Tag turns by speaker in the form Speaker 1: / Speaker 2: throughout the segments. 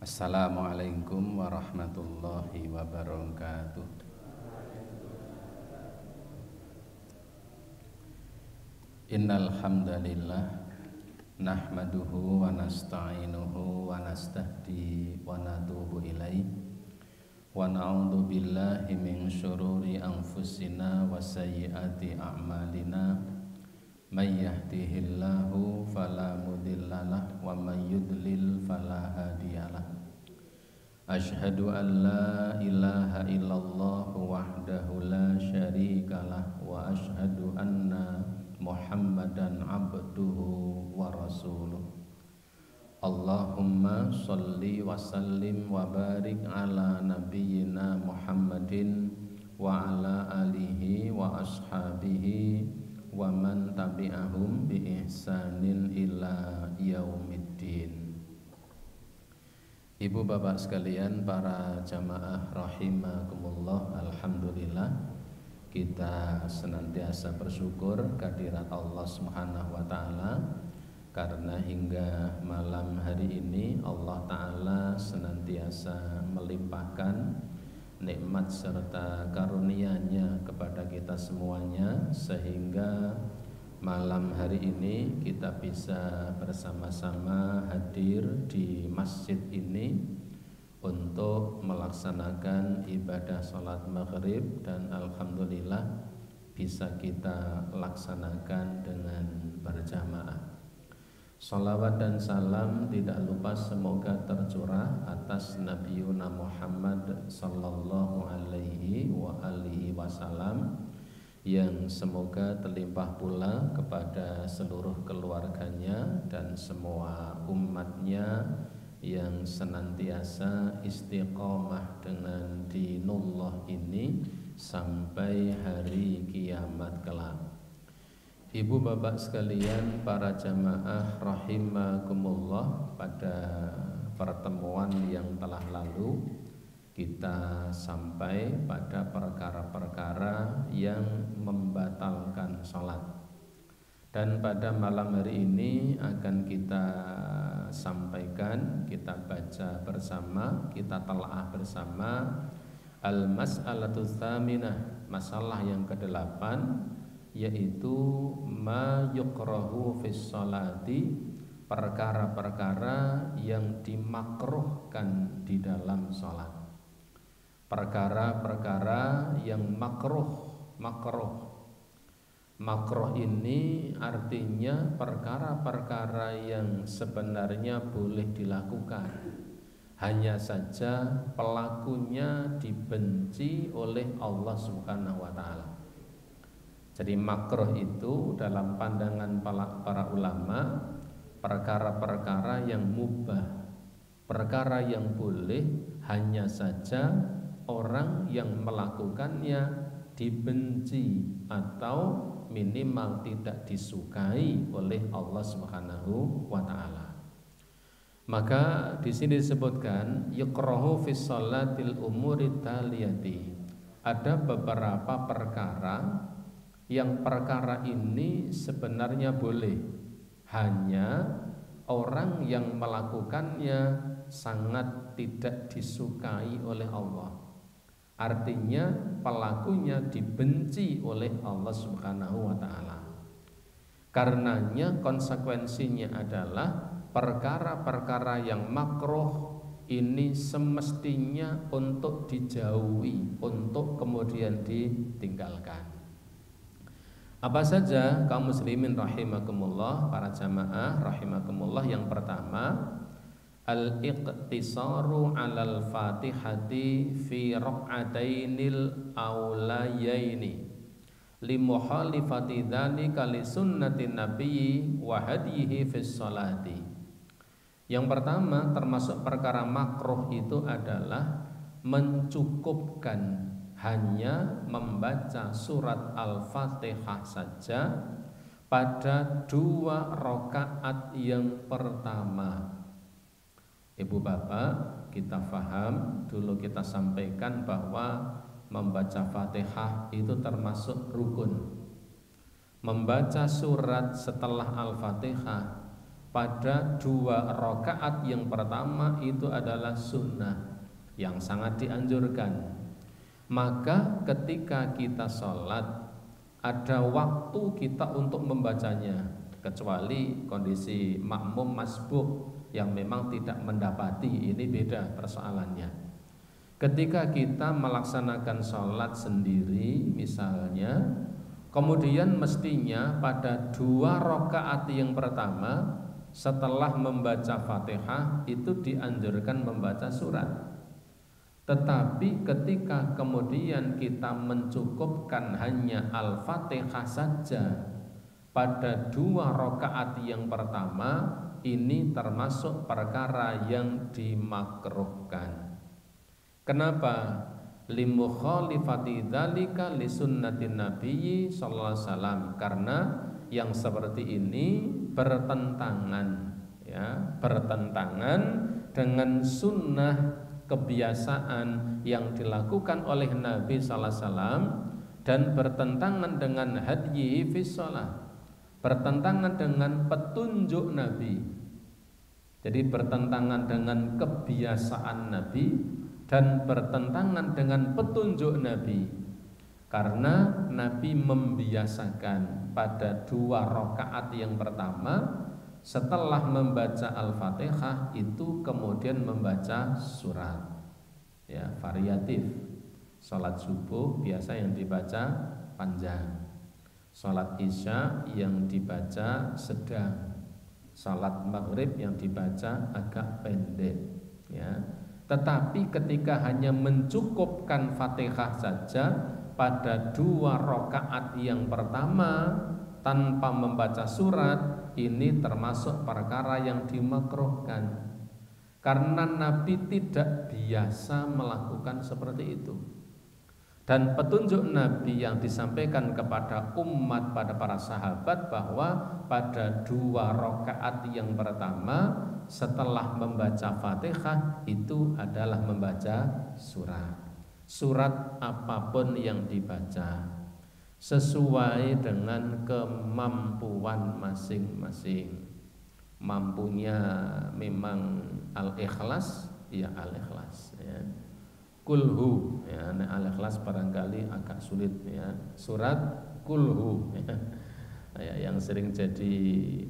Speaker 1: Assalamualaikum warahmatullahi wabarakatuh. Innal hamdalillah nahmaduhu wa nasta'inuhu wa nastahdi wa natubu ilaih wa na'udzu billahi min syururi anfusina wa sayyiati a'malina may yahdihillahu fala mudhillalah wa may yudlil fala hadiyalah. Asyhadu an la ilaha illallah wahdahu la syarikalah wa asyhadu anna Muhammadan abduhu wa rasuluh. Allahumma sholli wa sallim wa barik ala nabiyyina Muhammadin wa ala alihi wa ashabihi wa man tabi'ahum bi ihsanin ila yaumiddin. Ibu bapak sekalian, para jamaah rahimakumullah, alhamdulillah kita senantiasa bersyukur kehadirat Allah Subhanahu wa taala karena hingga malam hari ini Allah taala senantiasa melimpahkan nikmat serta karunia-Nya kepada kita semuanya, sehingga malam hari ini kita bisa bersama-sama hadir di masjid ini untuk melaksanakan ibadah sholat maghrib, dan alhamdulillah bisa kita laksanakan dengan berjamaah. Salawat dan salam tidak lupa semoga tercurah atas Nabiuna Muhammad sallallahu alaihi wa alihi wasallam, yang semoga terlimpah pula kepada seluruh keluarganya dan semua umatnya yang senantiasa istiqomah dengan dinullah ini sampai hari kiamat kelak. Ibu bapak sekalian, para jamaah rahimakumullah, pada pertemuan yang telah lalu kita sampai pada perkara-perkara yang membatalkan sholat, dan pada malam hari ini akan kita sampaikan, kita baca bersama, kita telaah bersama al-mas'alatu tsaminah, masalah yang ke-8, yaitu ma yukrahu fis sholati, perkara-perkara yang dimakruhkan di dalam sholat. Perkara-perkara yang makruh. Makruh ini artinya perkara-perkara yang sebenarnya boleh dilakukan, hanya saja pelakunya dibenci oleh Allah Subhanahu wa taala. Jadi makruh itu dalam pandangan para ulama perkara-perkara yang mubah, perkara yang boleh, hanya saja orang yang melakukannya dibenci atau minimal tidak disukai oleh Allah Subhanahu wa taala. Maka di sini disebutkan yukrahu fis sholatil umuri taliyati. Ada beberapa perkara yang perkara ini sebenarnya boleh, hanya orang yang melakukannya sangat tidak disukai oleh Allah. Artinya pelakunya dibenci oleh Allah Subhanahu wa taala. Karenanya konsekuensinya adalah perkara-perkara yang makruh ini semestinya untuk dijauhi, untuk kemudian ditinggalkan. Apa saja kaum muslimin rahimakumullah, para jamaah rahimakumullah? Yang pertama, al-iqtisaru 'alal Fatihati fi raq'atainil awlayaini li muhalifati dzalika li sunnatin nabiyyi wa hadyihi fis sholati. Yang pertama, termasuk perkara makruh itu adalah mencukupkan hanya membaca surat Al-Fatihah saja pada 2 rakaat yang pertama. Ibu bapak, kita faham, dulu kita sampaikan bahwa membaca Fatihah itu termasuk rukun. Membaca surat setelah Al-Fatihah pada 2 rakaat yang pertama itu adalah sunnah yang sangat dianjurkan. Maka ketika kita sholat ada waktu kita untuk membacanya, kecuali kondisi makmum masbuk yang memang tidak mendapati, ini beda persoalannya. Ketika kita melaksanakan sholat sendiri misalnya, kemudian mestinya pada 2 rakaat yang pertama setelah membaca Fatihah itu dianjurkan membaca surat. Tetapi ketika kemudian kita mencukupkan hanya Al-Fatihah saja pada 2 rakaat yang pertama, ini termasuk perkara yang dimakruhkan. Kenapa? Limukhalifati dzalika li sunnatin nabiyyi sallallahu alaihi wasallam, karena yang seperti ini bertentangan dengan sunnah kebiasaan yang dilakukan oleh Nabi sallallahu alaihi wasallam dan bertentangan dengan hadyi fi shalah, bertentangan dengan petunjuk Nabi. Jadi bertentangan dengan kebiasaan Nabi dan bertentangan dengan petunjuk Nabi. Karena Nabi membiasakan pada 2 rakaat yang pertama setelah membaca Al-Fatihah itu kemudian membaca surat. Ya, variatif. Salat subuh biasa yang dibaca panjang. Salat Isya yang dibaca sedang. Salat Maghrib yang dibaca agak pendek, ya. Tetapi ketika hanya mencukupkan Fatihah saja pada 2 rakaat yang pertama tanpa membaca surat, ini termasuk perkara yang dimakruhkan. Karena Nabi tidak biasa melakukan seperti itu. Dan petunjuk Nabi yang disampaikan kepada umat, pada para sahabat, bahwa pada 2 rakaat yang pertama setelah membaca Fatihah itu adalah membaca surat. Surat apapun yang dibaca sesuai dengan kemampuan masing-masing. Mampunya memang Al-Ikhlas, ya Al-Ikhlas, ya. Kulhu, ya, Al-Ikhlas barangkali agak sulit, ya. Surat Kulhu, ya, yang sering jadi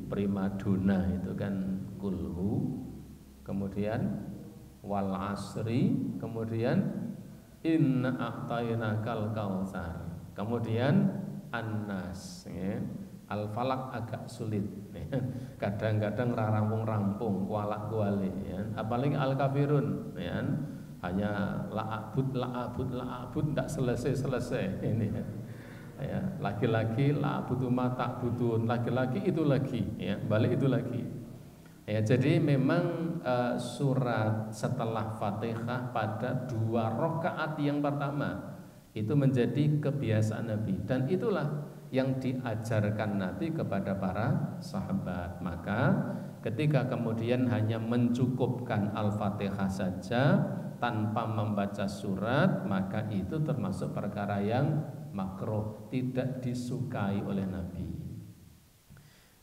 Speaker 1: primadona itu kan Kulhu, kemudian Wal Asri, kemudian Inna a'tainakal kautsar, kemudian An-Nas, ya. Al-Falaq agak sulit, ya. Kadang-kadang rampung-rampung, kualak-kualik, ya. Apalagi Al-Kafirun, ya. Hanya la'abud tidak selesai ini, ya. Lagi-lagi la'abudu ma ta'budun, lagi-lagi itu lagi, ya, balik itu lagi, ya. Jadi memang surat setelah Fatihah pada 2 rakaat yang pertama itu menjadi kebiasaan Nabi, dan itulah yang diajarkan Nabi kepada para sahabat. Maka ketika kemudian hanya mencukupkan Al-Fatihah saja tanpa membaca surat, maka itu termasuk perkara yang makruh, tidak disukai oleh Nabi,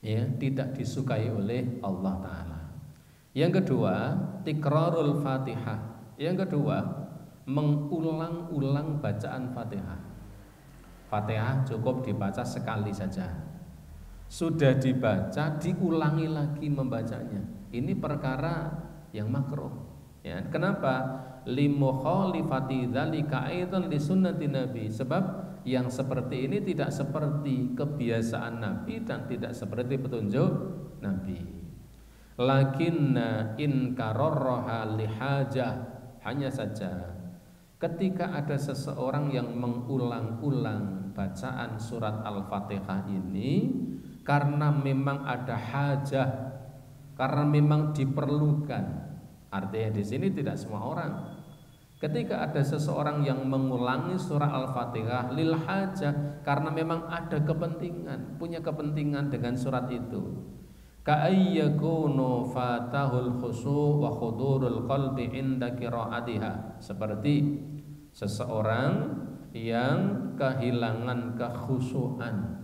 Speaker 1: ya, tidak disukai oleh Allah Ta'ala. Yang kedua, tikrarul Fatihah. Yang kedua, mengulang-ulang bacaan Fatihah. Fatihah cukup dibaca sekali saja, sudah dibaca diulangi lagi membacanya. Ini perkara yang makruh, ya. Kenapa? Limukhalifati dzalika aidan li sunnati Nabi. Sebab yang seperti ini tidak seperti kebiasaan Nabi dan tidak seperti petunjuk Nabi. Lakinna in kararraha lihajah, hanya saja ketika ada seseorang yang mengulang-ulang bacaan surat Al-Fatihah ini karena memang ada hajah, karena memang diperlukan. Artinya di sini tidak semua orang. Ketika ada seseorang yang mengulangi surah Al-Fatihah lil hajah, karena memang ada kepentingan, punya kepentingan dengan surat itu. Ka'ayyakunu fatahul khusu' wa khudurul qalbi inda qira'atiha, seperti seseorang yang kehilangan kekhusyuan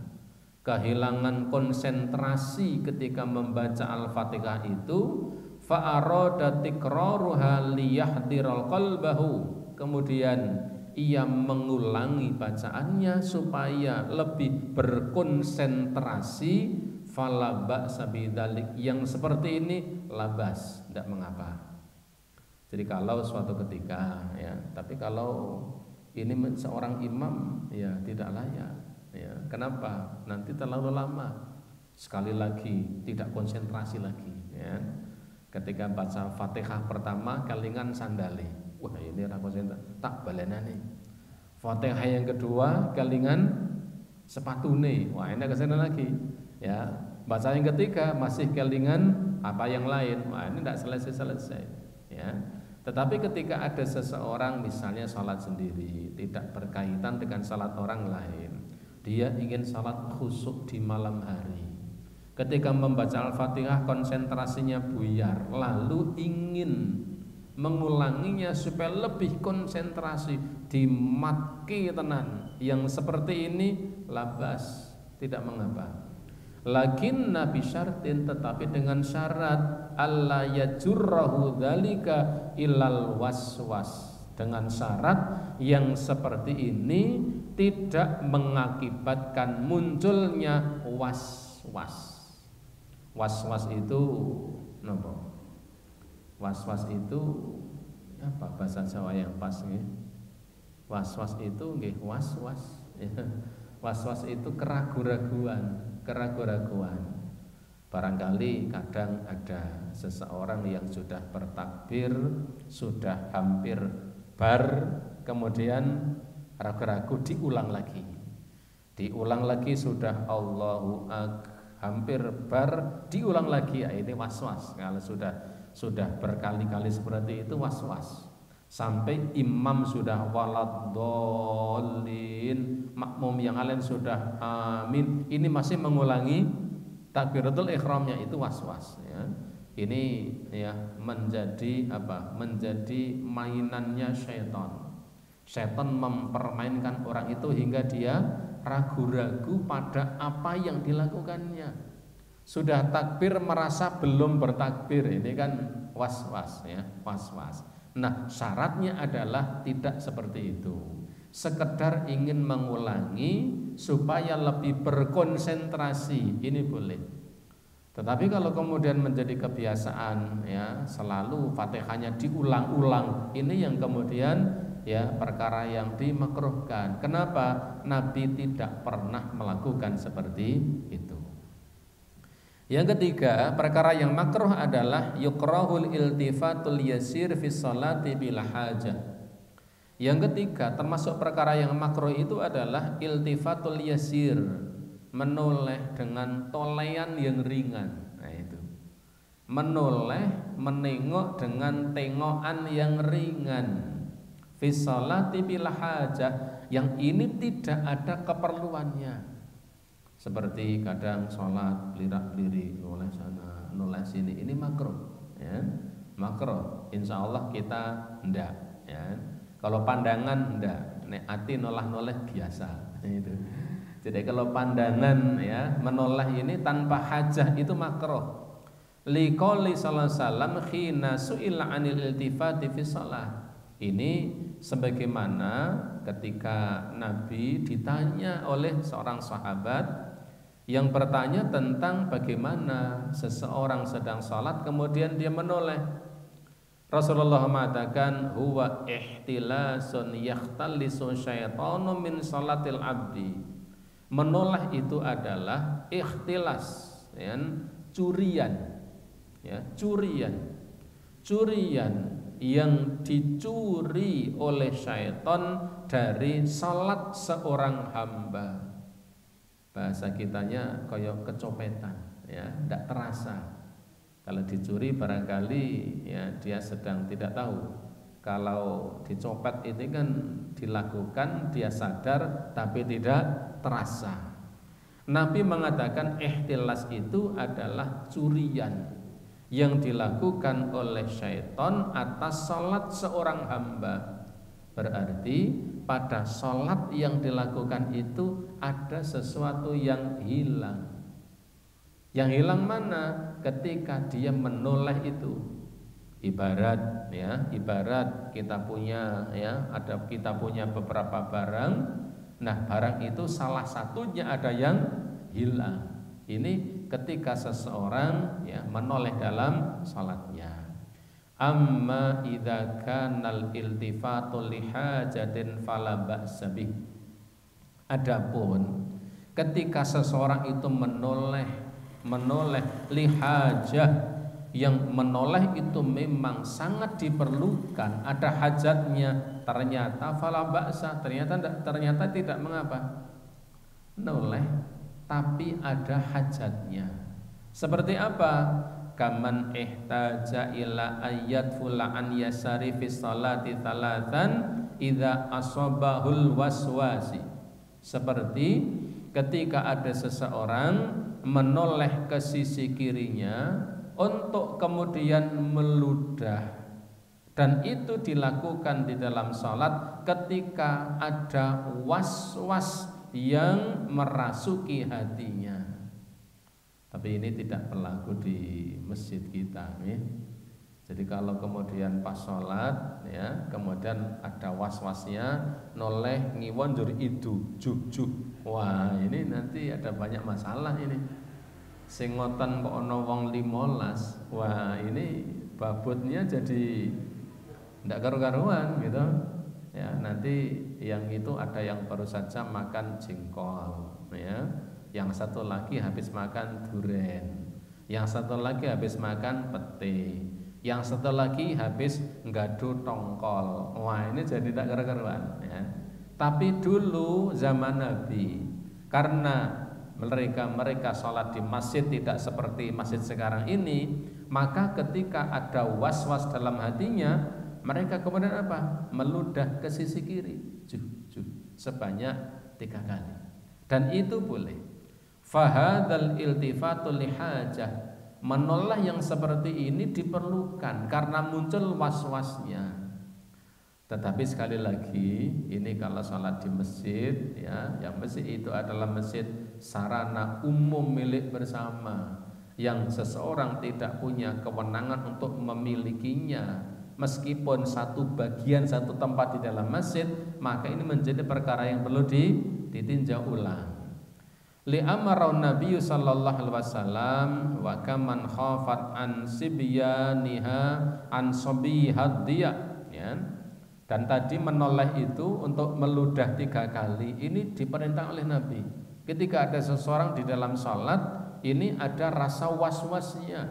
Speaker 1: kehilangan konsentrasi ketika membaca Al-Fatihah itu, fa arada tikraruha liyahdiral qalbahu, kemudian ia mengulangi bacaannya supaya lebih berkonsentrasi, fala ba'sa bidzalik, yang seperti ini labas, tidak mengapa. Jadi kalau suatu ketika ya, tapi kalau ini seorang imam ya tidak layak ya. Kenapa? Nanti terlalu lama, sekali lagi tidak konsentrasi lagi ya. Ketika baca Fatihah pertama kelingan sandali, wah ini ora konsentrasi, tak balenane. Fatihah yang kedua kelingan sepatune, wah ini kesana lagi ya. Baca yang ketiga masih kelingan apa yang lain, wah ini tidak selesai ya. Tetapi ketika ada seseorang misalnya sholat sendiri, tidak berkaitan dengan sholat orang lain, dia ingin sholat khusyuk di malam hari, ketika membaca Al-Fatihah konsentrasinya buyar, lalu ingin mengulanginya supaya lebih konsentrasi, dimatki tenan, yang seperti ini labas, tidak mengapa. Lakin nabi syartin, tetapi dengan syarat alla yajurrahu dzalika ilal waswas, dengan syarat yang seperti ini tidak mengakibatkan munculnya was-was. Was-was itu napa? Was-was itu apa bahasa Jawa yang pas nggih? Was-was itu nggih was-was. Was-was itu keraguan-raguan. Barangkali kadang ada seseorang yang sudah bertakbir, sudah hampir bar, kemudian ragu-ragu, diulang lagi sudah Allahu Akbar, hampir bar, diulang lagi, ya ini was-was. Kalau sudah berkali-kali seperti itu was-was, sampai imam sudah waladdallin, makmum yang lain sudah amin, ini masih mengulangi takbiratul ihramnya, itu was-was ya. Ini ya menjadi apa? Menjadi mainannya syaitan. Syaitan mempermainkan orang itu hingga dia ragu-ragu pada apa yang dilakukannya. Sudah takbir merasa belum bertakbir, ini kan was-was ya, was-was. Nah, syaratnya adalah tidak seperti itu. Sekedar ingin mengulangi supaya lebih berkonsentrasi, ini boleh. Tetapi kalau kemudian menjadi kebiasaan ya, selalu Fatihahnya diulang-ulang, ini yang kemudian ya perkara yang dimakruhkan. Kenapa? Nabi tidak pernah melakukan seperti itu. Yang ketiga, perkara yang makruh adalah yukrahul iltifatul yasir fi sholati bil hajah. Yang ketiga, termasuk perkara yang makruh itu adalah iltifatul yasir, menoleh dengan tolean yang ringan. Nah itu, menoleh, menengok dengan tengokan yang ringan. Fi sholati bil hajah, yang ini tidak ada keperluannya. Seperti kadang sholat belirak-belirik, noleh sana, noleh sini, ini makruh ya. Makruh, insya Allah kita ndak ya. Kalau pandangan ndak, nek ati nolah-noleh biasa itu. Jadi kalau pandangan ya menoleh ini tanpa hajah itu makruh. Liqouli sallallahu alaihi wasallam khina su'ila 'anil iltifati fi shalah. Ini sebagaimana ketika Nabi ditanya oleh seorang sahabat yang bertanya tentang bagaimana seseorang sedang sholat kemudian dia menoleh. Rasulullah mengatakan huwa ihtilasun yakhtallisu syaitanu min sholatil abdi. Menoleh itu adalah ikhtilas ya, curian ya, curian yang dicuri oleh syaitan dari salat seorang hamba. Bahasa kitanya koyok kecopetan ya, tidak terasa. Kalau dicuri barangkali ya dia sedang tidak tahu. Kalau dicopet itu kan dilakukan, dia sadar tapi tidak terasa. Nabi mengatakan ihtilas itu adalah curian yang dilakukan oleh syaitan atas salat seorang hamba. Berarti pada sholat yang dilakukan itu ada sesuatu yang hilang. Yang hilang mana? Ketika dia menoleh itu. Ibarat kita punya kita punya beberapa barang. Nah, barang itu salah satunya ada yang hilang. Ini ketika seseorang menoleh dalam sholatnya. Amma idza kanal iltifatu lihajatin fala ba'sa bih. Adapun ketika seseorang itu menoleh lihajah, yang menoleh itu memang sangat diperlukan, ada hajatnya, ternyata fala ba'sa, ternyata tidak mengapa. Noleh tapi ada hajatnya. Seperti apa? Kaman ihtaja ila ayat fulaan yasari fi sholati thalathan idza asabahul waswasi. Seperti ketika ada seseorang menoleh ke sisi kirinya untuk kemudian meludah, dan itu dilakukan di dalam sholat ketika ada was-was yang merasuki hatinya. Tapi ini tidak berlaku di masjid kita, ya. Jadi kalau kemudian pas sholat, kemudian ada was-wasnya, noleh ngiwon jur idu, juh, wah ini nanti ada banyak masalah ini. Sing ngoten kok ana wong 15, wah ini babutnya jadi ndak karu-karuan gitu. Ya, nanti yang itu ada yang baru saja makan jengkol, Yang satu lagi habis makan duren, yang satu lagi habis makan pete, yang satu lagi habis ngadu tongkol. Wah ini jadi tak karu-karuan, Tapi dulu zaman Nabi, karena mereka sholat di masjid tidak seperti masjid sekarang ini, maka ketika ada was-was dalam hatinya, mereka kemudian apa? Meludah ke sisi kiri, sebanyak 3 kali, dan itu boleh. Fahadal iltifatu lihajah, menoleh yang seperti ini diperlukan karena muncul was-wasnya. Tetapi sekali lagi, ini kalau sholat di masjid, yang masjid itu adalah masjid sarana umum milik bersama, yang seseorang tidak punya kewenangan untuk memilikinya, meskipun satu bagian, satu tempat di dalam masjid, maka ini menjadi perkara yang perlu ditinjau ulang. Li'amaraun Nabi sallallahu alaihi wasallam wa kaman khafat an sibyaniha an sabihad dia, Dan tadi menoleh itu untuk meludah 3 kali, ini diperintah oleh Nabi. Ketika ada seseorang di dalam sholat, ini ada rasa was-wasnya,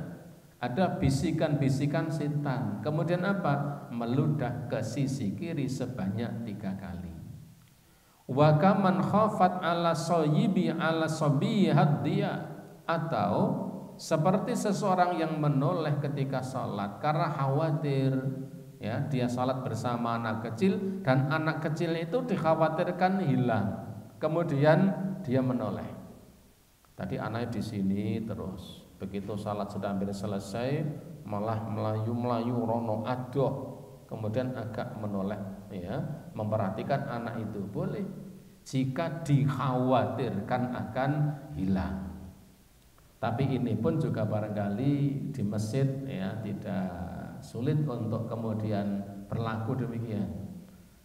Speaker 1: ada bisikan-bisikan setan. Kemudian apa? Meludah ke sisi kiri sebanyak 3 kali. Wa kaman khafat ala sayyibi ala sabihad dia, atau seperti seseorang yang menoleh ketika sholat karena khawatir, dia sholat bersama anak kecil, dan anak kecil itu dikhawatirkan hilang, kemudian dia menoleh. Tadi anaknya di sini terus, begitu sholat sudah hampir selesai malah melayu-melayu rono adoh, kemudian agak menoleh, memperhatikan anak itu. Boleh jika dikhawatirkan akan hilang. Tapi ini pun juga barangkali di masjid tidak sulit untuk kemudian berlaku demikian.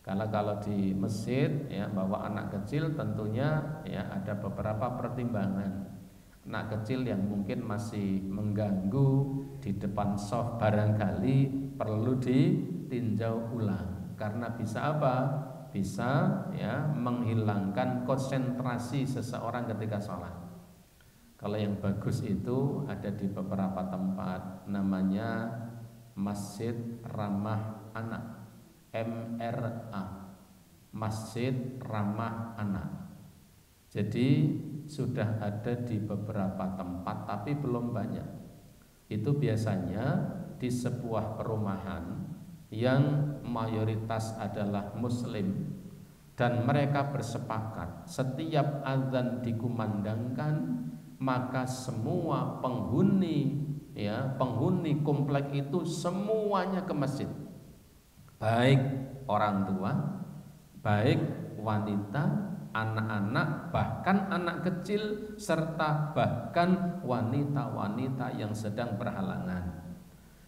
Speaker 1: Karena kalau di masjid bawa anak kecil tentunya ada beberapa pertimbangan. Anak kecil yang mungkin masih mengganggu di depan shaf barangkali perlu ditinjau ulang, karena bisa apa? Bisa menghilangkan konsentrasi seseorang ketika sholat. Kalau yang bagus itu ada di beberapa tempat, namanya Masjid Ramah Anak, MRA, Masjid Ramah Anak. Jadi sudah ada di beberapa tempat tapi belum banyak. Itu biasanya di sebuah perumahan yang mayoritas adalah muslim, dan mereka bersepakat setiap azan dikumandangkan maka semua penghuni komplek itu semuanya ke masjid, baik orang tua, baik wanita, anak-anak, bahkan anak kecil, serta bahkan wanita-wanita yang sedang berhalangan.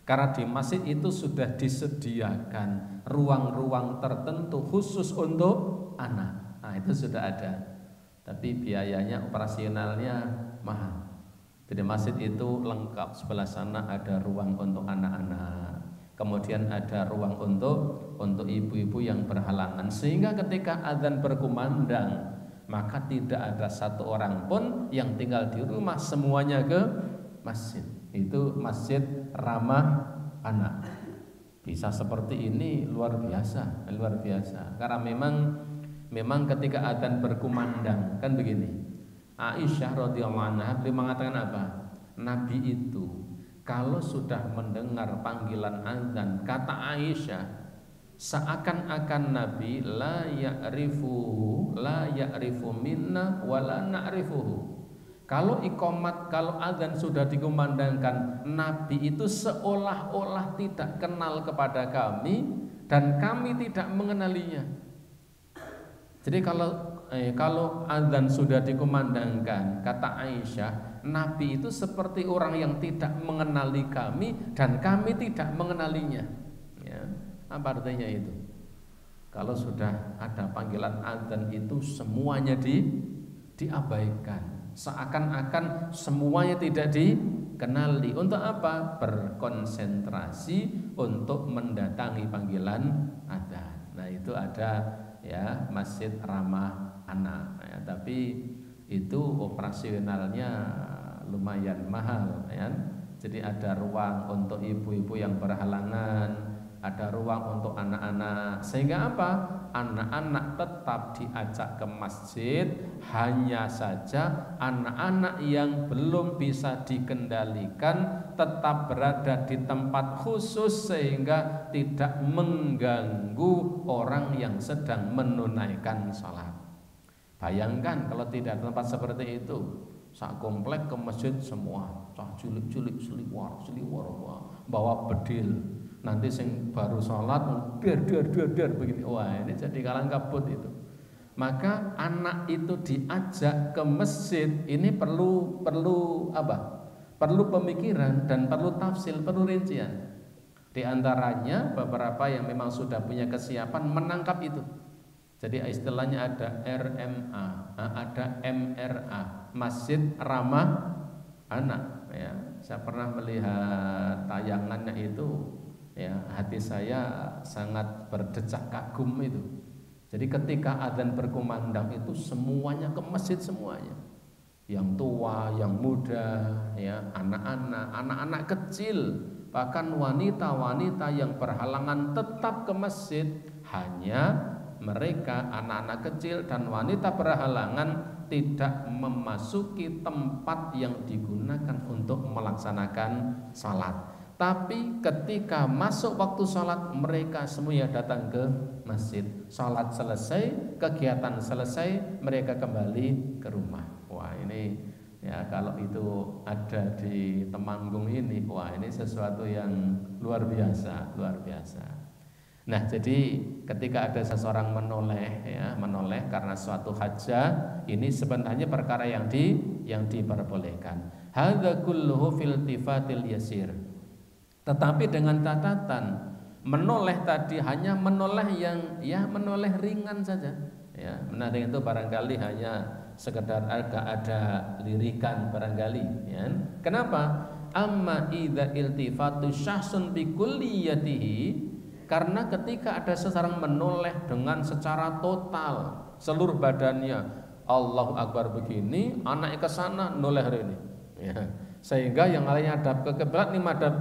Speaker 1: Karena di masjid itu sudah disediakan ruang-ruang tertentu khusus untuk anak. Nah, itu sudah ada. Tapi biayanya, operasionalnya mahal. Jadi masjid itu lengkap, sebelah sana ada ruang untuk anak-anak, kemudian ada ruang untuk ibu-ibu yang berhalangan, sehingga ketika azan berkumandang maka tidak ada satu orang pun yang tinggal di rumah, semuanya ke masjid. Itu masjid ramah anak. Bisa seperti ini luar biasa, luar biasa. Karena memang ketika azan berkumandang kan begini. Aisyah radhiyallahu anha beliau mengatakan apa? Nabi itu kalau sudah mendengar panggilan azan, kata Aisyah, seakan-akan Nabi la ya'rifu minna wa la na'rifuhu. Kalau iqamat, kalau azan sudah dikumandangkan, Nabi itu seolah-olah tidak kenal kepada kami dan kami tidak mengenalinya. Jadi kalau azan sudah dikumandangkan, kata Aisyah, Nabi itu seperti orang yang tidak mengenali kami dan kami tidak mengenalinya. Ya, apa artinya itu? Kalau sudah ada panggilan azan itu semuanya diabaikan, seakan-akan semuanya tidak dikenali. Untuk apa? Berkonsentrasi untuk mendatangi panggilan azan. Nah, itu ada ya masjid ramah anak ya, tapi itu operasionalnya lumayan mahal ya. Jadi ada ruang untuk ibu-ibu yang berhalangan, ada ruang untuk anak-anak, sehingga apa? Anak-anak tetap diajak ke masjid, hanya saja anak-anak yang belum bisa dikendalikan tetap berada di tempat khusus sehingga tidak mengganggu orang yang sedang menunaikan sholat. Bayangkan kalau tidak ada tempat seperti itu, sak komplek ke masjid semua, cah cilik-cilik seliwar, bawa bedil. Nanti sing baru sholat der begini, wah ini jadi kalang kabut itu. Maka anak itu diajak ke masjid ini perlu apa? Perlu pemikiran dan perlu tafsir, perlu rincian. Di antaranya beberapa yang memang sudah punya kesiapan menangkap itu. Jadi istilahnya ada RMA, ada MRA, Masjid Ramah Anak. Ya, saya pernah melihat tayangannya itu. Ya, hati saya sangat berdecak kagum itu. Jadi ketika azan berkumandang itu semuanya ke masjid semuanya. Yang tua, yang muda, ya, anak-anak kecil, bahkan wanita-wanita yang berhalangan tetap ke masjid. Hanya mereka anak-anak kecil dan wanita berhalangan tidak memasuki tempat yang digunakan untuk melaksanakan salat. Tapi ketika masuk waktu sholat mereka semuanya datang ke masjid. Sholat selesai, kegiatan selesai, mereka kembali ke rumah. Wah ini ya kalau itu ada di Temanggung ini, wah ini sesuatu yang luar biasa, luar biasa. Nah jadi ketika ada seseorang menoleh karena suatu hajat, ini sebenarnya perkara yang diperbolehkan. Hadza kulluhu fil tifatil yasir. Tetapi dengan catatan menoleh tadi hanya menoleh yang menoleh ringan saja. Ya, menoleh itu barangkali hanya sekedar agak ada lirikan barangkali. Ya. Kenapa? Amma idza iltifatu syahsun bi kulliyatihi, karena ketika ada seseorang menoleh dengan secara total seluruh badannya, Allahu Akbar begini, anaknya ke sana noleh ini. Ya. Sehingga yang lainnya hadap ke kiblat ini madhab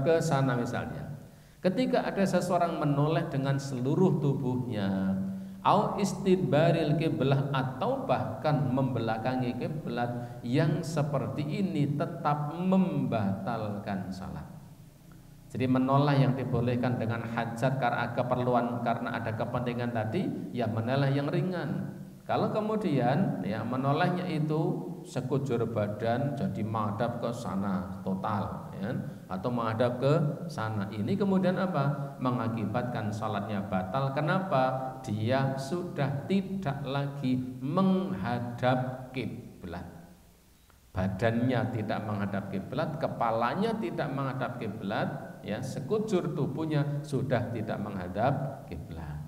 Speaker 1: ke sana misalnya. Ketika ada seseorang menoleh dengan seluruh tubuhnya, au istidbaril kiblah, atau bahkan membelakangi kiblat, yang seperti ini tetap membatalkan salat. Jadi menoleh yang dibolehkan dengan hajat karena keperluan, karena ada kepentingan tadi, ya menoleh yang ringan. Kalau kemudian ya menolehnya itu sekujur badan jadi menghadap ke sana total, ya, atau menghadap ke sana, ini kemudian apa? mengakibatkan salatnya batal. Kenapa? Dia sudah tidak lagi menghadap kiblat. Badannya tidak menghadap kiblat, kepalanya tidak menghadap kiblat, ya, sekujur tubuhnya sudah tidak menghadap kiblat.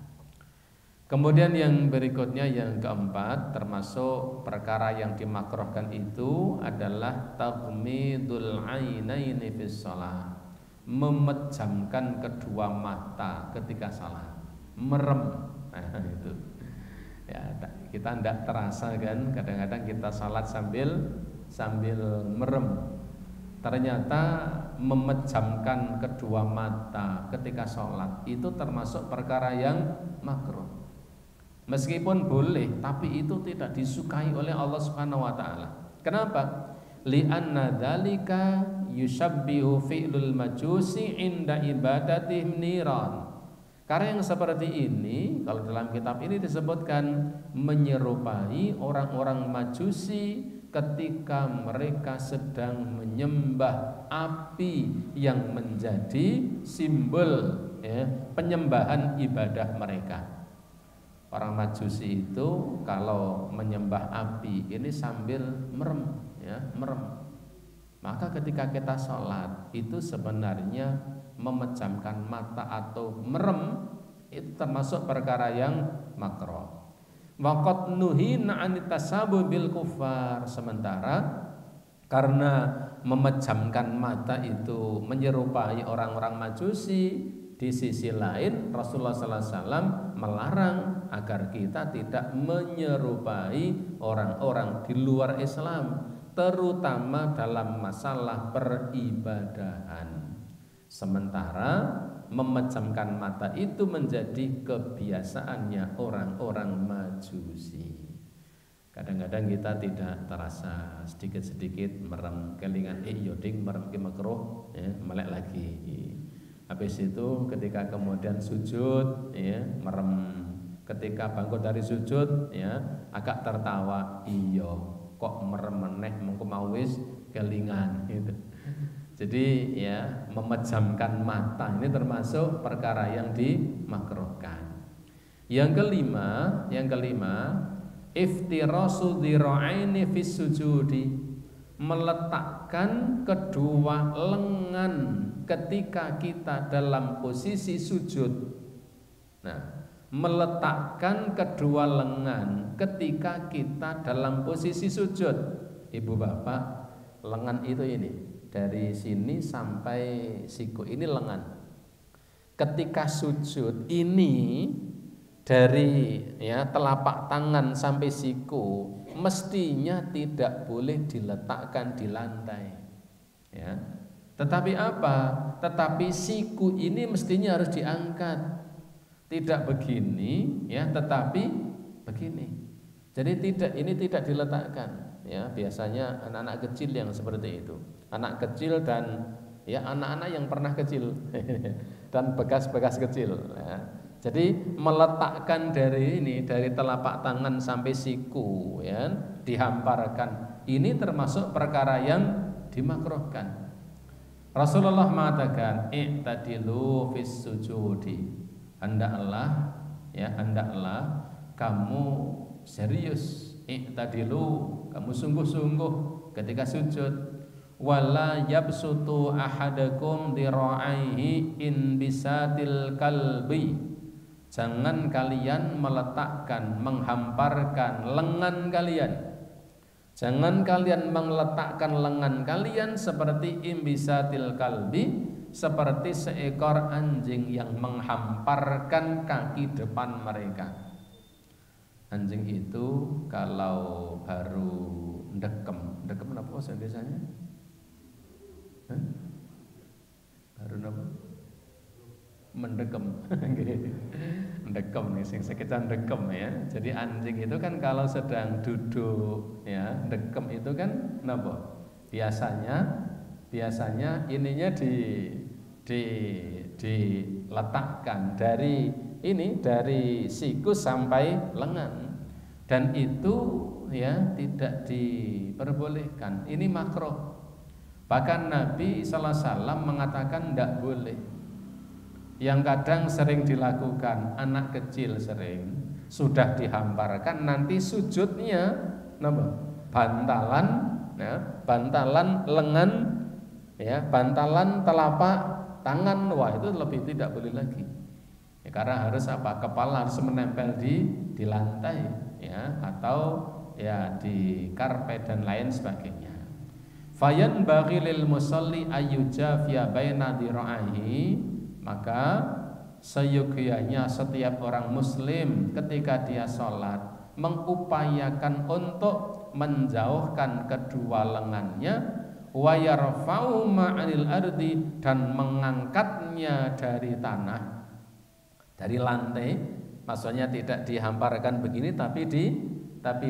Speaker 1: Kemudian yang berikutnya, yang keempat, termasuk perkara yang dimakruhkan itu adalah taghmidul ainaini fis shalah, memejamkan kedua mata ketika salat, merem. Nah, itu ya, kita tidak terasa kan, kadang-kadang kita salat sambil merem. Ternyata memejamkan kedua mata ketika sholat itu termasuk perkara yang makruh. Meskipun boleh, tapi itu tidak disukai oleh Allah Subhanahu wa taala. Kenapa? Li'anna dzalika yushabbihu fi'lul majusi inda ibadatihim niran. Karena yang seperti ini, kalau dalam kitab ini disebutkan menyerupai orang-orang Majusi ketika mereka sedang menyembah api yang menjadi simbol, ya, penyembahan ibadah mereka. Orang Majusi itu kalau menyembah api ini sambil merem, ya, merem. Maka ketika kita sholat itu sebenarnya memejamkan mata atau merem itu termasuk perkara yang makruh. Waqad nuhina an tasabu bil kufar. Sementara karena memejamkan mata itu menyerupai orang-orang Majusi, di sisi lain Rasulullah sallallahu alaihi wasallam melarang agar kita tidak menyerupai orang-orang di luar Islam, terutama dalam masalah peribadahan. Sementara memejamkan mata itu menjadi kebiasaannya orang-orang Majusi. Kadang-kadang kita tidak terasa, sedikit-sedikit merem kelingan, yoding merem ke makruh, ya, melek lagi. Habis itu ketika kemudian sujud, ya, merem. Ketika bangkit dari sujud, ya, agak tertawa, iya kok merem meneh mengko mau wis kelingan gitu. Jadi ya, memejamkan mata ini termasuk perkara yang dimakruhkan. Yang kelima, iftirasu dhira'aini fis sujudi, meletakkan kedua lengan ketika kita dalam posisi sujud. Nah, meletakkan kedua lengan ketika kita dalam posisi sujud. Ibu bapak, lengan itu ini dari sini sampai siku, ini lengan. Ketika sujud ini dari, ya, telapak tangan sampai siku mestinya tidak boleh diletakkan di lantai, ya. Tetapi apa? Tetapi siku ini mestinya harus diangkat, tidak begini, ya, tetapi begini. Jadi ini tidak diletakkan, ya. Biasanya anak-anak kecil yang seperti itu, anak kecil dan, ya, anak-anak yang pernah kecil dan bekas-bekas kecil, ya. Jadi meletakkan dari telapak tangan sampai siku, ya, dihamparkan. Ini termasuk perkara yang dimakruhkan. Rasulullah mengatakan, i'tadilu fis sujudi. Hendaklah kamu serius, i'tadilu, kamu sungguh-sungguh ketika sujud. Wala yabsutu ahadakum dira'aihi in bisatil kalbi. Jangan kalian meletakkan, menghamparkan lengan kalian. Jangan kalian meletakkan lengan kalian seperti imbisatil kalbi, seperti seekor anjing yang menghamparkan kaki depan mereka. Anjing itu kalau baru ndekem apa bahasa Indonesianya? Baru apa? Mendekem. Ndekem nih, sing sekitar ndekem, ya. Jadi anjing itu kan kalau sedang duduk, ya, ndekem itu kan napa? Biasanya ininya diletakkan dari siku sampai lengan. Dan itu, ya, tidak diperbolehkan. Ini makruh. Bahkan Nabi sallallahu alaihi wasallam mengatakan tidak boleh. yang kadang sering dilakukan anak kecil sering sudah dihamparkan nanti sujudnya bantalan ya, bantalan lengan ya, bantalan telapak tangan, wah itu lebih tidak boleh lagi ya, karena harus apa, kepala harus menempel di lantai ya, atau ya di karpet dan lain sebagainya. Fayan bagi lil musalli ayyujafiya baina diraihi, maka seyogyanya setiap orang muslim ketika dia sholat mengupayakan untuk menjauhkan kedua lengannya, wa yarfa'u ma'anil ardi, dan mengangkatnya dari tanah, dari lantai, maksudnya tidak dihamparkan begini tapi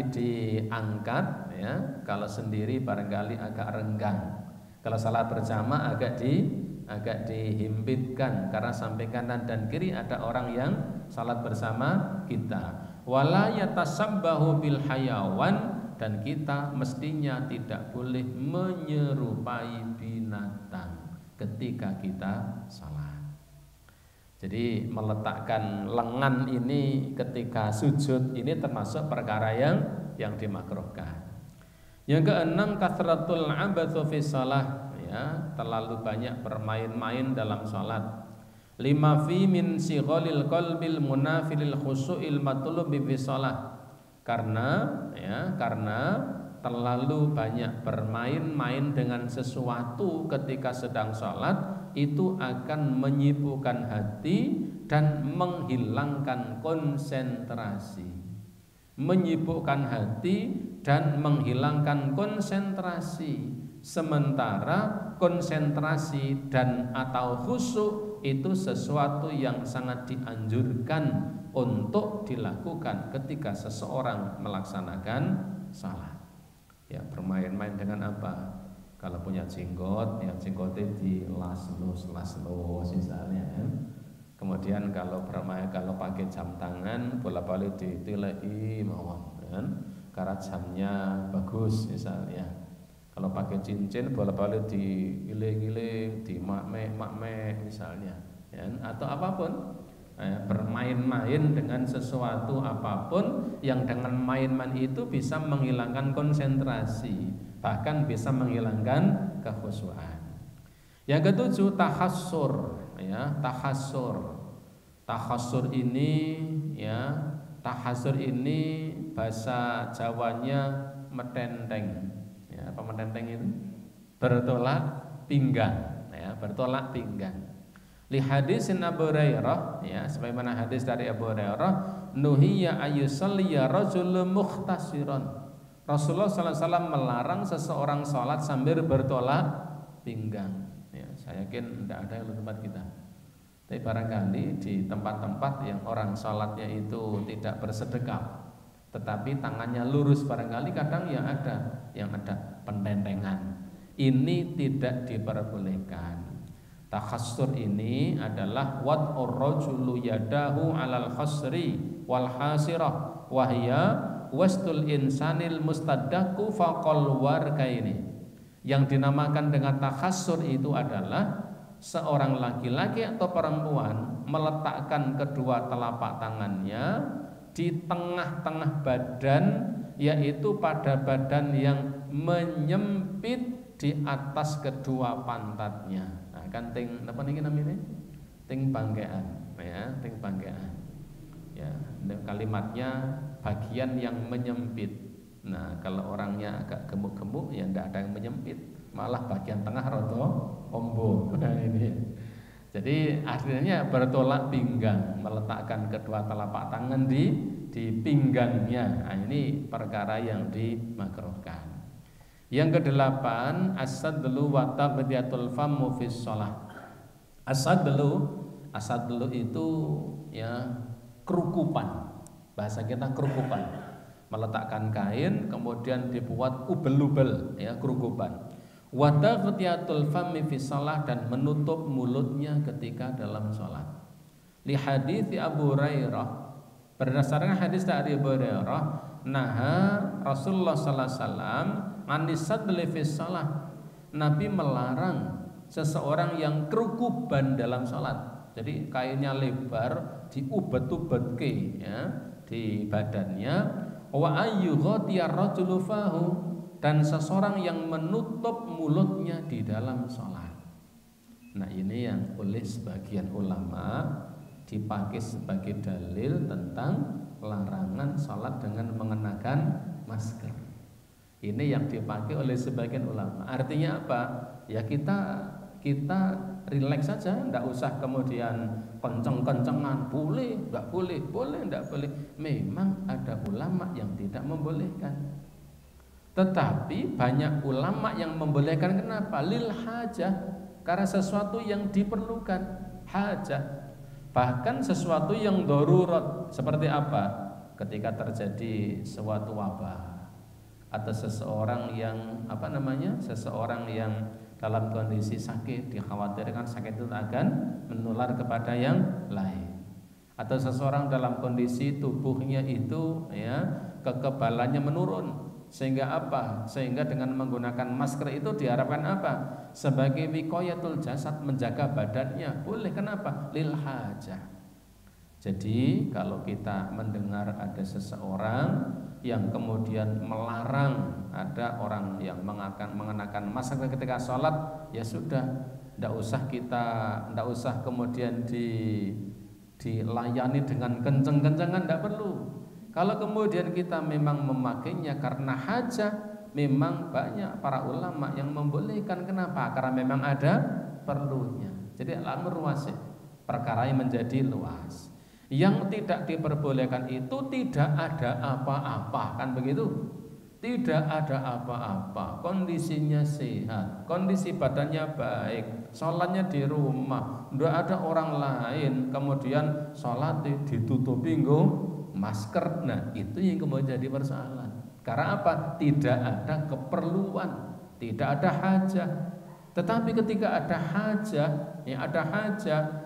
Speaker 1: diangkat ya. Kalau sendiri barangkali agak renggang, kalau salat berjamaah agak dihimpitkan karena samping kanan dan kiri ada orang yang salat bersama kita. Wala yatasabbahu bil hayawan, dan kita mestinya tidak boleh menyerupai binatang ketika kita salat. Jadi meletakkan lengan ini ketika sujud ini termasuk perkara yang dimakruhkan. Yang keenam, kathratul abatsu fi shalah, ya, terlalu banyak bermain-main dalam salat. Lima fi min sighalil qalbil munafilil khusu'il matlubi fi shalah. Karena terlalu banyak bermain-main dengan sesuatu ketika sedang salat itu akan menyibukkan hati dan menghilangkan konsentrasi. Menyibukkan hati dan menghilangkan konsentrasi. Sementara konsentrasi dan atau khusyuk itu sesuatu yang sangat dianjurkan untuk dilakukan ketika seseorang melaksanakan salat. Ya, bermain-main dengan apa? Kalau punya jenggot, ya jenggotnya dilas-lus misalnya ya. Kemudian kalau pakai jam tangan, bola-balik ditilai mawon kan? Karena jamnya bagus misalnya. Kalau pakai cincin, bola-balik diile-ile, dimakme misalnya ya. Atau apapun, bermain-main dengan sesuatu apapun yang dengan main-main itu bisa menghilangkan konsentrasi, bahkan bisa menghilangkan kekhusyuan. Yang ketujuh, tahassur ya, tahassur ini ya, tahassur ini bahasa Jawanya metenteng ya. Apa metenteng itu? Bertolak pinggang ya, bertolak pinggang. Li hadisin Abu Hurairah ya, sebagaimana hadis dari Abu Hurairah, nuhiya ayyusalliya rajulun mukhtasiran. Rasulullah sallallahu alaihi wasallam melarang seseorang salat sambil bertolak pinggang. Ya, saya yakin tidak ada yang di tempat kita. Tapi barangkali di tempat-tempat yang orang salatnya itu tidak bersedekap, tetapi tangannya lurus, barangkali kadang yang ada pententengan. Ini tidak diperbolehkan. Takhassur ini adalah wad'ur rajulu yadahu 'alal khasri wal hasirah wa hiya wastul insanil mustaddaku faqal warkaini. Yang dinamakan dengan takhassur itu adalah seorang laki-laki atau perempuan meletakkan kedua telapak tangannya di tengah-tengah badan, yaitu pada badan yang menyempit di atas kedua pantatnya. Kan ting apa niki namanya? Ting bangkean ya, ting bangkean. Ya, kalimatnya bagian yang menyempit. Nah, kalau orangnya agak gemuk-gemuk ya ndak ada yang menyempit, malah bagian tengah rada ombo. Nah, ini. Jadi akhirnya bertolak pinggang, meletakkan kedua telapak tangan di pinggangnya. Nah, ini perkara yang dimakruhkan. Yang kedelapan, as-sadlu wa taqdiyatul fammu fis shalah. As-sadlu itu ya kerukupan. Bahasa kita kerukupan. Meletakkan kain kemudian dibuat ubel-ubel ya, kerukupan. Wa taqdiyatul fammi fis shalah, dan menutup mulutnya ketika dalam salat. Li hadits Abu Hurairah, berdasarkan hadis dari Abu Hurairah, naha Rasulullah sallallahu alaihi wasallam anissadli fis shalah. Nabi melarang seseorang yang kerukuban dalam salat. Jadi kainnya lebar, diubet-ubetke ya di badannya. Wa ayyughatiya rajulu fahu, dan seseorang yang menutup mulutnya di dalam sholat. Nah ini yang oleh sebagian ulama dipakai sebagai dalil tentang larangan sholat dengan mengenakan masker. Ini yang dipakai oleh sebagian ulama. Artinya apa? Ya kita relax saja, tidak usah kemudian kenceng-kencengan, boleh, nggak boleh, boleh, nggak boleh. Memang ada ulama yang tidak membolehkan. Tetapi banyak ulama yang membolehkan. Kenapa? Lil hajah, karena sesuatu yang diperlukan, hajah. Bahkan sesuatu yang darurat. Seperti apa? Ketika terjadi suatu wabah atau seseorang yang seseorang yang dalam kondisi sakit, dikhawatirkan sakit itu akan menular kepada yang lain. Atau seseorang dalam kondisi tubuhnya itu ya kekebalannya menurun. Sehingga apa? Sehingga dengan menggunakan masker itu diharapkan apa? Sebagai wiqayatul jasad, menjaga badannya. Boleh, kenapa? Lil hajah. Jadi kalau kita mendengar ada seseorang yang kemudian melarang ada orang yang mengenakan masker ketika sholat, ya sudah, tidak usah kemudian dilayani dengan kenceng-kencengan, tidak perlu. Kalau kemudian kita memang memakainya karena hajat, memang banyak para ulama yang membolehkan. Kenapa? Karena memang ada perlunya. Jadi al-amru wasi', perkara yang menjadi luas. Yang tidak diperbolehkan itu tidak ada apa-apa, kan begitu? Tidak ada apa-apa, kondisinya sehat, kondisi badannya baik, sholatnya di rumah, tidak ada orang lain, kemudian sholat ditutupi masker. Nah itu yang kemudian jadi persoalan. Karena apa? Tidak ada keperluan, tidak ada hajat. Tetapi ketika ada hajat,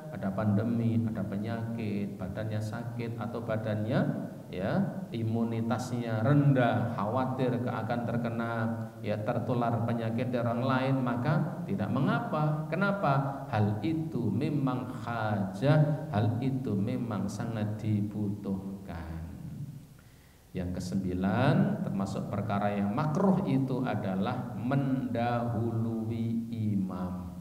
Speaker 1: ada pandemi, ada penyakit, badannya sakit atau badannya ya imunitasnya rendah, khawatir akan terkena tertular penyakit dari orang lain, maka tidak mengapa. Kenapa? Hal itu memang hajat, hal itu memang sangat dibutuhkan. Yang kesembilan, termasuk perkara yang makruh itu adalah mendahului imam.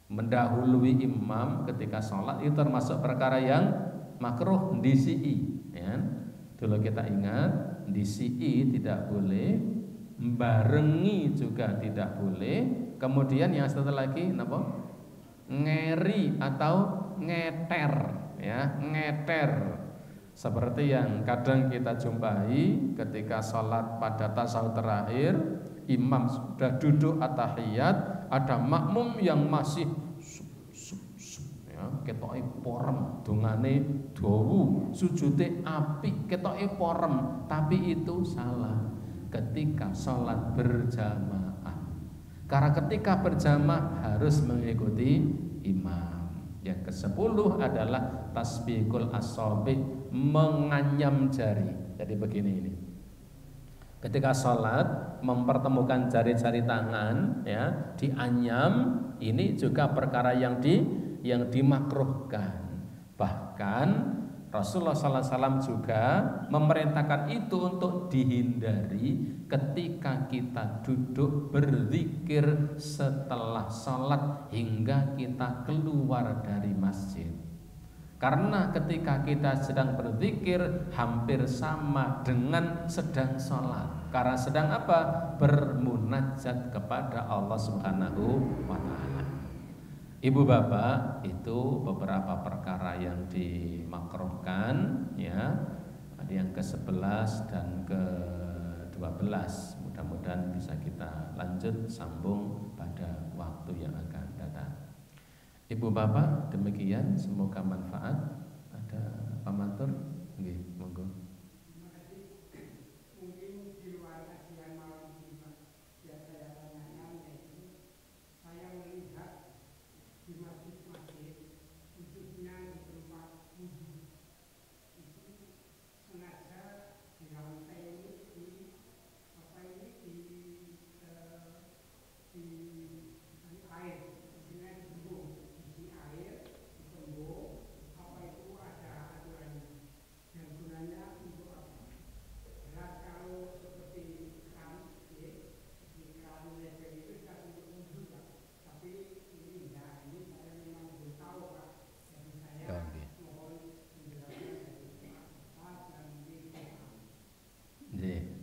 Speaker 1: Mendahului imam ketika sholat itu termasuk perkara yang makruh disi. Ya. Dulu kita ingat, disi tidak boleh, barengi juga tidak boleh. Kemudian yang satu lagi, apa? Ngeri atau ngeter, ya, ngeter. Seperti yang kadang kita jumpai ketika sholat pada tasawuf terakhir, imam sudah duduk at-tahiyat, ada makmum yang masih ya, ketoke porem, dongane dawu, sujude apik, ketoke porem, tapi itu salah ketika sholat berjamaah. Karena ketika berjamaah harus mengikuti imam. Yang ke-10 adalah tasbihul asabi', menganyam jari. Jadi begini ini. Ketika sholat mempertemukan jari-jari tangan, ya, dianyam, ini juga perkara yang dimakruhkan. Bahkan Rasulullah SAW juga memerintahkan itu untuk dihindari ketika kita duduk berzikir setelah sholat hingga kita keluar dari masjid. Karena ketika kita sedang berzikir hampir sama dengan sedang sholat. Karena sedang apa? Bermunajat kepada Allah Subhanahu wa ta'ala. Ibu bapak, itu beberapa perkara yang dimakruhkan, ya. Ada yang ke-11 dan ke-12. Mudah-mudahan bisa kita lanjut sambung pada waktu yang akan datang. Ibu bapak, demikian, semoga manfaat. Ada pamatur? Nggih, monggo.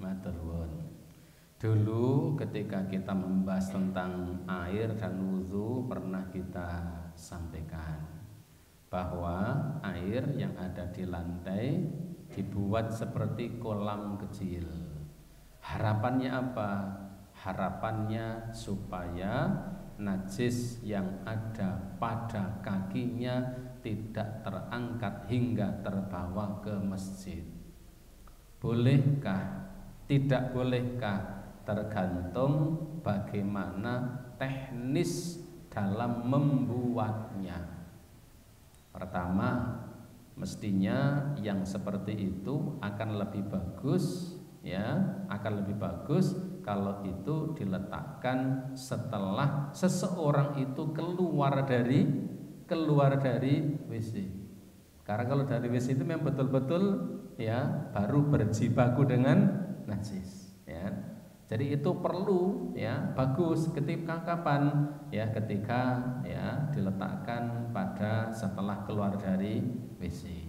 Speaker 1: Matur nuwun. Dulu ketika kita membahas tentang air dan wudhu pernah kita sampaikan bahwa air yang ada di lantai dibuat seperti kolam kecil. Harapannya apa? Harapannya supaya najis yang ada pada kakinya tidak terangkat hingga terbawa ke masjid. Bolehkah? Tidak bolehkah? Tergantung bagaimana teknis dalam membuatnya. Pertama, mestinya yang seperti itu akan lebih bagus, ya, akan lebih bagus kalau itu diletakkan setelah seseorang itu keluar dari WC. Karena kalau dari WC itu memang betul-betul ya baru berjibaku dengan najis, ya. Jadi itu perlu ya bagus ketika kapan? Ya ketika ya diletakkan pada setelah keluar dari WC.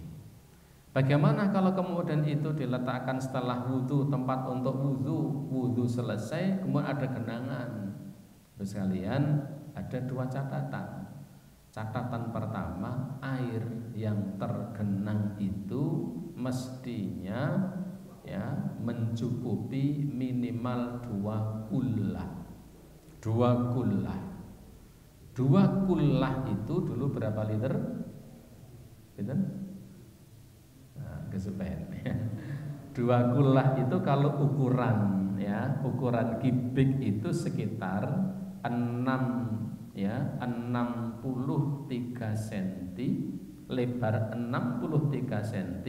Speaker 1: Bagaimana kalau kemudian itu diletakkan setelah wudhu, tempat untuk wudhu selesai, kemudian ada genangan? Terus kalian ada dua catatan. Catatan pertama, air yang tergenang itu mestinya ya mencukupi minimal 2 kullah. 2 kullah. 2 kullah itu dulu berapa liter? Gitu? Nah, kesupen. 2 kullah itu kalau ukuran ya, ukuran kubik itu sekitar 63 cm, lebar 63 cm,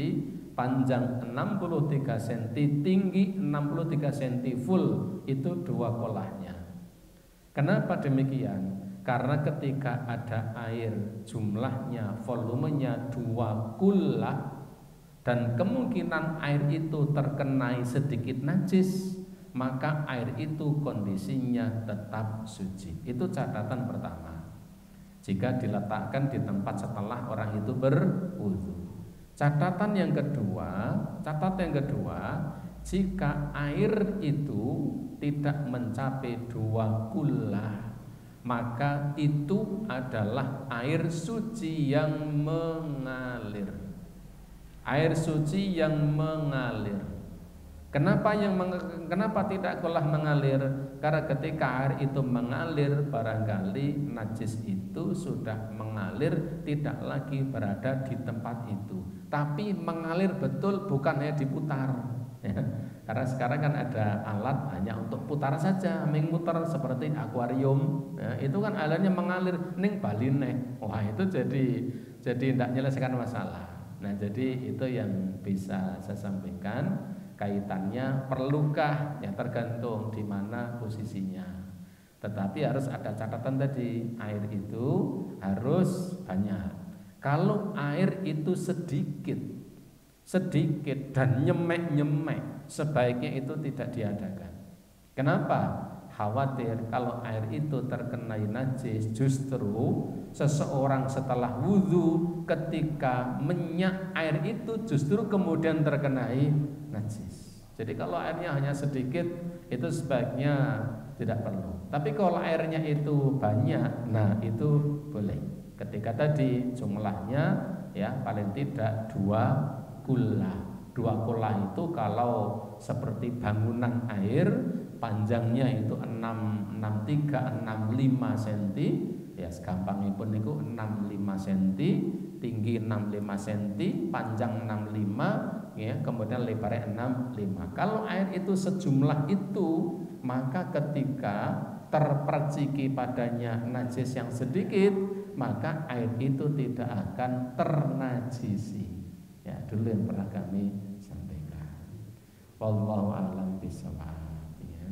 Speaker 1: panjang 63 cm, tinggi 63 cm full, itu 2 kolahnya. Kenapa demikian? Karena ketika ada air jumlahnya, volumenya 2 kullah dan kemungkinan air itu terkenai sedikit najis, maka air itu kondisinya tetap suci. Itu catatan pertama. Jika diletakkan di tempat setelah orang itu berwudu. Catatan yang kedua, jika air itu tidak mencapai 2 kullah, maka itu adalah air suci yang mengalir. Air suci yang mengalir. Kenapa tidak kullah mengalir? Karena ketika air itu mengalir, barangkali najis itu sudah mengalir, tidak lagi berada di tempat itu, tapi mengalir betul, bukan hanya diputar ya. Karena sekarang kan ada alat hanya untuk putar saja, memutar seperti akuarium ya, itu kan airnya mengalir ning baline. Wah, itu jadi tidak menyelesaikan masalah. Nah, jadi itu yang bisa saya sampaikan. Kaitannya perlukah, ya tergantung di mana posisinya. Tetapi harus ada catatan tadi, air itu harus banyak. Kalau air itu sedikit dan nyemek, sebaiknya itu tidak diadakan. Kenapa? Khawatir kalau air itu terkenai najis, justru seseorang setelah wudhu ketika menyak air itu justru kemudian terkenai najis. Jadi kalau airnya hanya sedikit itu sebaiknya tidak perlu. Tapi kalau airnya itu banyak, nah itu boleh. Ketika tadi jumlahnya ya paling tidak 2 kullah. 2 kullah itu kalau seperti bangunan air, panjangnya itu 65 cm, ya segampangnya pun itu 65 cm, tinggi 65 cm, panjang 65, ya kemudian lebarnya 65. Kalau air itu sejumlah itu, maka ketika terperciki padanya najis yang sedikit, maka air itu tidak akan ternajisi. Ya, dulu yang pernah kami sampaikan. Wallahu a'lam bishawab. Ya.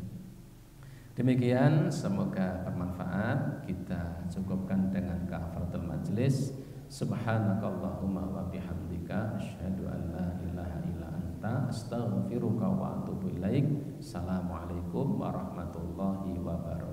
Speaker 1: Demikian, semoga bermanfaat. Kita cukupkan dengan kafaratul majlis. Subhanakallahumma wa bihamdika asyhadu an la ilaha illa anta astaghfiruka wa atubu ilaik. Assalamualaikum warahmatullahi wabarakatuh.